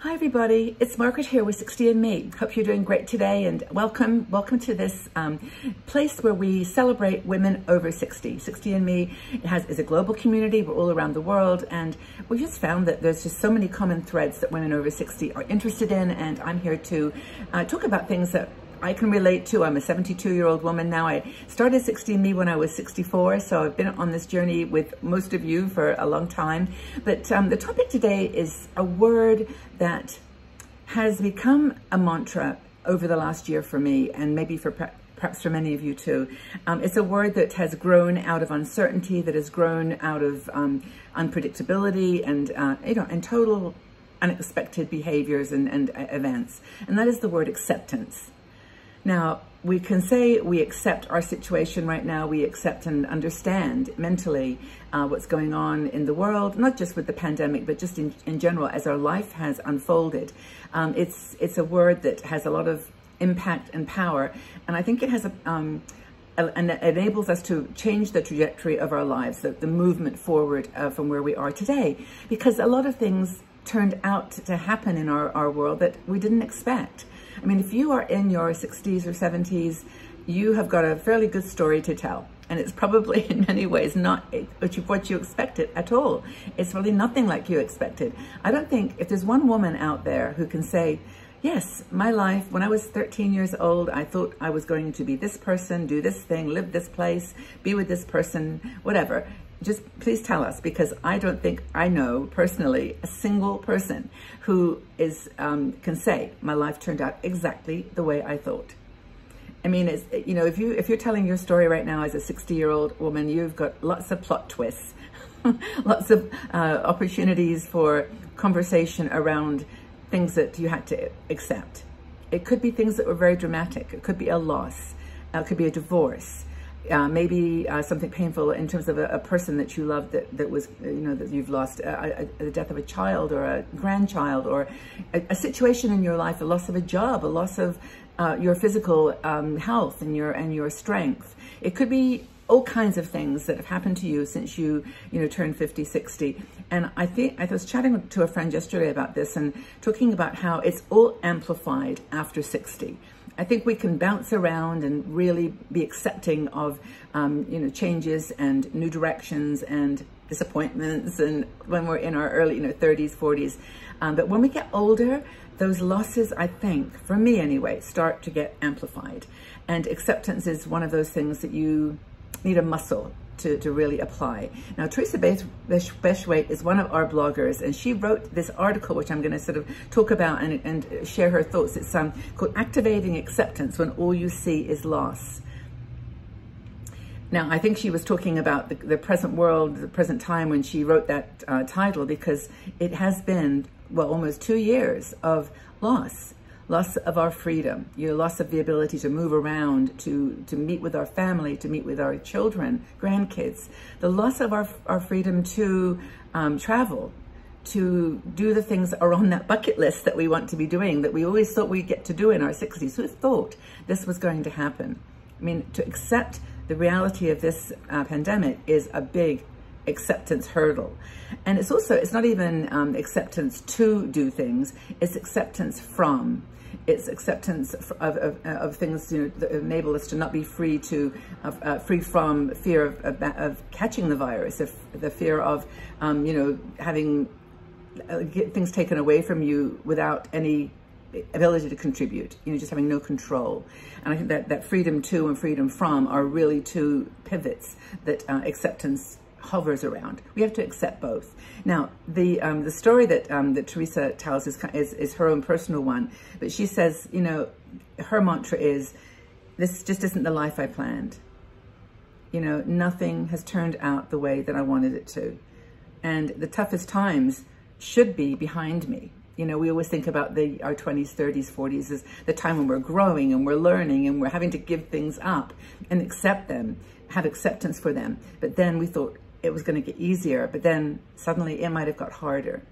Hi everybody, it's Margaret here with 60 and Me. Hope you're doing great today, and welcome to this place where we celebrate women over 60. 60 and Me is a global community. We're all around the world, and we just found that there's just so many common threads that women over 60 are interested in, and I'm here to talk about things that I can relate to. I'm a 72-year-old woman now. I started 60 and Me when I was 64, so I've been on this journey with most of you for a long time. But the topic today is a word that has become a mantra over the last year for me, and maybe for perhaps for many of you too. It's a word that has grown out of uncertainty, that has grown out of unpredictability and and total unexpected behaviors and events, and that is the word acceptance. Now, we can say we accept our situation right now. We accept and understand mentally what's going on in the world, not just with the pandemic, but just in general as our life has unfolded. It's a word that has a lot of impact and power, and I think it has and it enables us to change the trajectory of our lives, the movement forward from where we are today, because a lot of things turned out to happen in our world that we didn't expect. I mean, if you are in your 60s or 70s, you have got a fairly good story to tell. And it's probably in many ways not what you expected at all. It's really nothing like you expected. I don't think, if there's one woman out there who can say, yes, my life, when I was 13 years old, I thought I was going to be this person, do this thing, live this place, be with this person, whatever. Just please tell us, because I don't think I know personally a single person who can say my life turned out exactly the way I thought. I mean, it's, if you're telling your story right now as a 60-year-old woman, you've got lots of plot twists, lots of opportunities for conversation around things that you had to accept. It could be things that were very dramatic. It could be a loss. It could be a divorce. Maybe something painful in terms of a person that you loved that was, that you've lost, the death of a child or a grandchild, or a situation in your life, a loss of a job, a loss of your physical health and your strength. It could be all kinds of things that have happened to you since you turned 50, 60. And I was chatting to a friend yesterday about this and talking about how it's all amplified after 60. I think we can bounce around and really be accepting of, changes and new directions and disappointments, and when we're in our early, 30s, 40s. But when we get older, those losses, I think, for me anyway, start to get amplified. And acceptance is one of those things that you need a muscle to really apply. Now, Teresa Beshwaite is one of our bloggers, and she wrote this article, which I'm going to sort of talk about and share her thoughts. It's called Activating Acceptance When All You See Is Loss. Now, I think she was talking about the present world, the present time when she wrote that title, because it has been, well, almost 2 years of loss of our freedom, loss of the ability to move around, to meet with our family, to meet with our children, grandkids, the loss of our freedom to travel, to do the things that are on that bucket list that we want to be doing, that we always thought we'd get to do in our 60s. Who thought this was going to happen? I mean, to accept the reality of this pandemic is a big acceptance hurdle. And it's not even acceptance to do things, it's acceptance from. It's acceptance of things that enable us to not be free from fear of catching the virus, the fear of having things taken away from you without any ability to contribute, just having no control. And I think that freedom to and freedom from are really two pivots that acceptance hovers around. We have to accept both. Now, the story that Teresa tells is her own personal one, but she says, her mantra is, this just isn't the life I planned. Nothing has turned out the way that I wanted it to. And the toughest times should be behind me. We always think about our 20s, 30s, 40s as the time when we're growing and we're learning and we're having to give things up and accept them, have acceptance for them. But then we thought it was going to get easier, but then suddenly it might have got harder.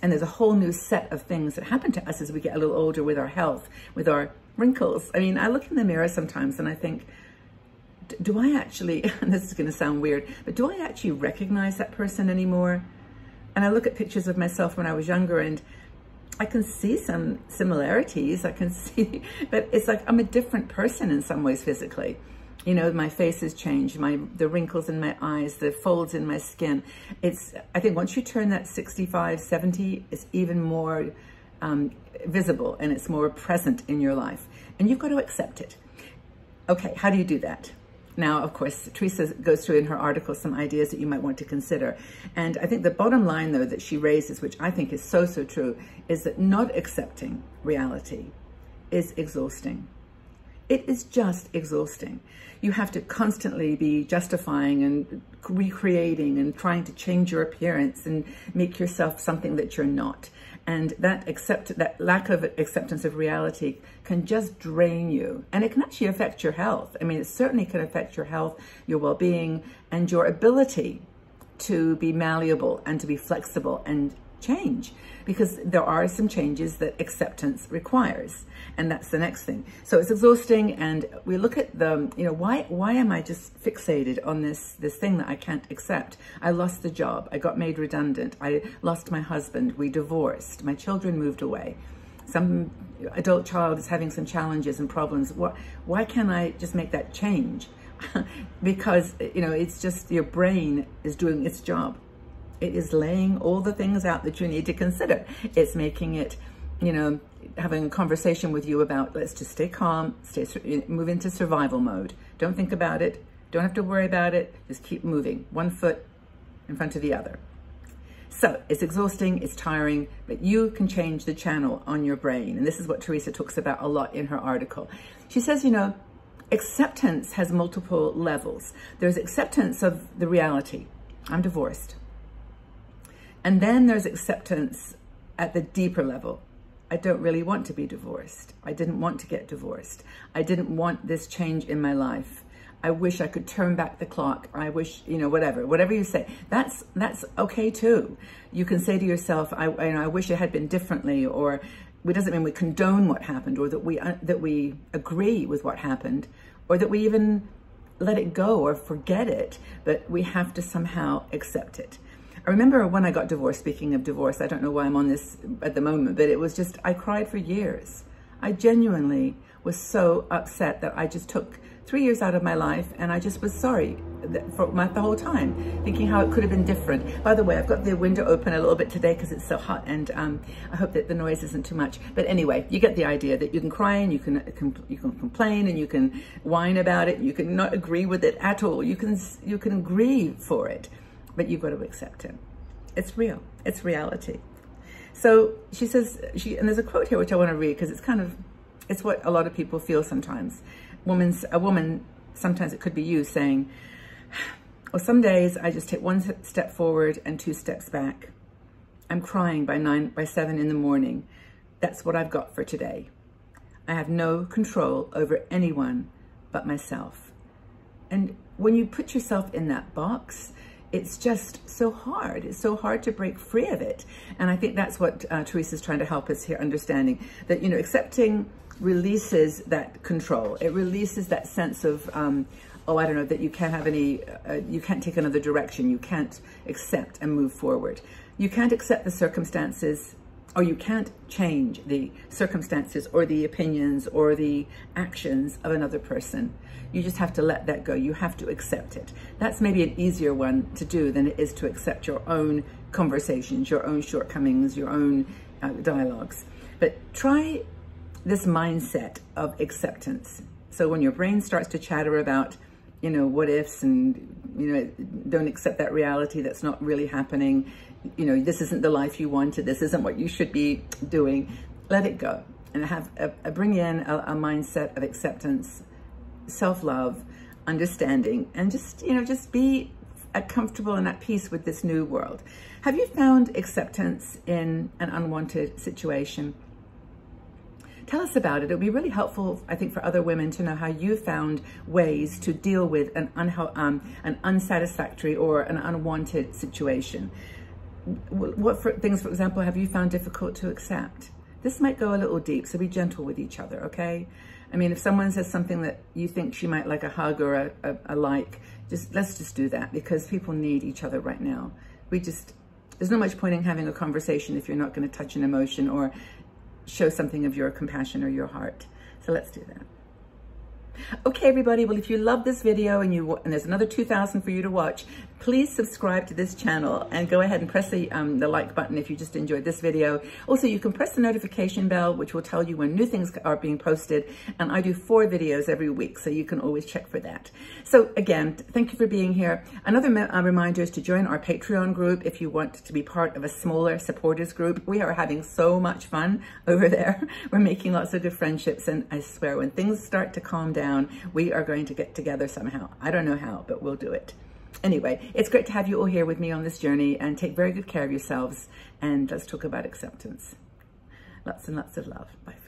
And there's a whole new set of things that happen to us as we get a little older, with our health, with our wrinkles. I mean, I look in the mirror sometimes and I think, do I actually, and this is going to sound weird, but do I actually recognize that person anymore? And I look at pictures of myself when I was younger, and I can see some similarities. I can see, but it's like I'm a different person in some ways physically. You know, my face has changed, the wrinkles in my eyes, the folds in my skin. I think once you turn that 65, 70, it's even more visible and it's more present in your life. And you've got to accept it. Okay, how do you do that? Now, of course, Teresa goes through in her article some ideas that you might want to consider. And I think the bottom line, though, that she raises, which I think is so, so true, is that not accepting reality is exhausting. It is just exhausting. You have to constantly be justifying and recreating and trying to change your appearance and make yourself something that you're not. And that lack of acceptance of reality can just drain you. And it can actually affect your health. I mean, it certainly can affect your health, your well-being, and your ability to be malleable and to be flexible and change, because there are some changes that acceptance requires. And that's the next thing. So it's exhausting, and we look at why am I just fixated on this thing that I can't accept? I lost the job. I got made redundant. I lost my husband. We divorced. My children moved away. Some adult child is having some challenges and problems. Why can't I just make that change? Because, it's just your brain is doing its job. It is laying all the things out that you need to consider. It's making it, having a conversation with you about, let's just stay calm, move into survival mode. Don't think about it. Don't have to worry about it. Just keep moving, one foot in front of the other. So it's exhausting, it's tiring, but you can change the channel on your brain. And this is what Teresa talks about a lot in her article. She says, acceptance has multiple levels. There's acceptance of the reality. I'm divorced. And then there's acceptance at the deeper level. I don't really want to be divorced. I didn't want to get divorced. I didn't want this change in my life. I wish I could turn back the clock. I wish, whatever you say, that's okay too. You can say to yourself, I wish it had been differently, or it doesn't mean we condone what happened, or that we agree with what happened, or that we even let it go or forget it, but we have to somehow accept it. I remember when I got divorced, speaking of divorce, I don't know why I'm on this at the moment, but it was just, I cried for years. I genuinely was so upset that I just took 3 years out of my life, and I just was sorry for the whole time, thinking how it could have been different. By the way, I've got the window open a little bit today because it's so hot, and I hope that the noise isn't too much. But anyway, you get the idea that you can cry and you can complain and you can whine about it. You can not agree with it at all. You can grieve for it. But you've got to accept it. It's real. It's reality. So she says, and there's a quote here which I want to read because it's what a lot of people feel sometimes. A woman, sometimes it could be you, saying, well, some days I just take one step forward and 2 steps back. I'm crying by 7 in the morning. That's what I've got for today. I have no control over anyone but myself. And when you put yourself in that box, it's just so hard. It's so hard to break free of it. And I think that's what Teresa's trying to help us here, understanding that, accepting releases that control. It releases that sense of, that you can't have you can't take another direction. You can't accept and move forward. You can't accept the circumstances, or you can't change the circumstances or the opinions or the actions of another person. You just have to let that go. You have to accept it. That's maybe an easier one to do than it is to accept your own conversations, your own shortcomings, your own dialogues. But try this mindset of acceptance. So when your brain starts to chatter about, what ifs and, don't accept that reality that's not really happening, this isn't the life you wanted, this isn't what you should be doing, let it go. And bring in a mindset of acceptance, self-love, understanding, and just be comfortable and at peace with this new world. Have you found acceptance in an unwanted situation? Tell us about it. It would be really helpful, I think, for other women to know how you found ways to deal with an unsatisfactory or an unwanted situation. What things, for example, have you found difficult to accept? This might go a little deep, so be gentle with each other, okay? I mean, if someone says something that you think she might like a hug or a like, let's just do that, because people need each other right now. There's no much point in having a conversation if you're not going to touch an emotion or show something of your compassion or your heart. So let's do that. Okay, everybody. Well, if you love this video and there's another 2,000 for you to watch, please subscribe to this channel and go ahead and press the like button if you just enjoyed this video. Also, you can press the notification bell, which will tell you when new things are being posted. And I do 4 videos every week, so you can always check for that. So again, thank you for being here. Another reminder is to join our Patreon group if you want to be part of a smaller supporters group. We are having so much fun over there. We're making lots of good friendships, and I swear when things start to calm down, we are going to get together somehow. I don't know how, but we'll do it. Anyway, it's great to have you all here with me on this journey, and take very good care of yourselves, and let's talk about acceptance. Lots and lots of love. Bye.